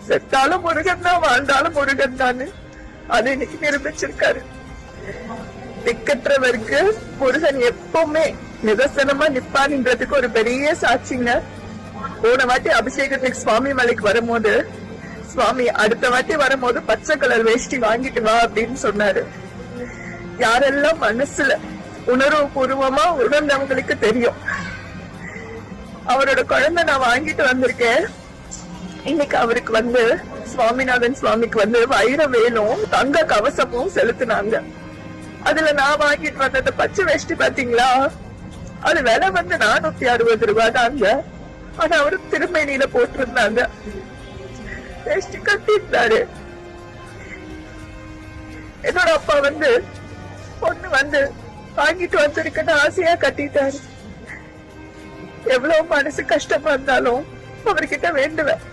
செத்தாலும் முருகன் தான், வாழ்ந்தாலும் முருகன் தான். அதை இன்னைக்கு நிரூபிச்சிருக்காரு. திக்கற்றவருக்கு முருகன் எப்பவுமே நிதர்சனமா நிப்பான்ன்றதுக்கு ஒரு பெரிய சாட்சிங்க. போன வாட்டி அபிஷேகத்துக்கு சுவாமி மலைக்கு வரும்போது சுவாமி அடுத்த வாட்டி வரும்போது பச்சை கலர் வேஷ்டி வாங்கிட்டு வா அப்படின்னு சொன்னாரு. யாரெல்லாம் மனசுல உணர்வு பூர்வமா உணர்ந்தவங்களுக்கு தெரியும். அவரோட குழந்தை நான் வாங்கிட்டு வந்திருக்கேன். இன்னைக்கு அவருக்கு சுவாமிநாதன் சுவாமிக்கு வைர வேலும் தங்க கவசமும் செலுத்தினாங்க. அதுல நான் வாங்கிட்டு வந்தது பச்சை வேஷ்டி பாத்தீங்களா, அது விலை 460 ரூபாய் தாங்க. ஆனா அவரு திருமேனியில போட்டிருந்தாங்க, வேஷ்டி கட்டிருந்தாரு. என்னோட அப்பா பொண்ணு வாங்கிட்டு வந்திருக்குன்னு ஆசையா கட்டிட்டாரு. எவ்வளவு மனசு கஷ்டமா இருந்தாலும் அவர்கிட்ட வேண்டுவேன்,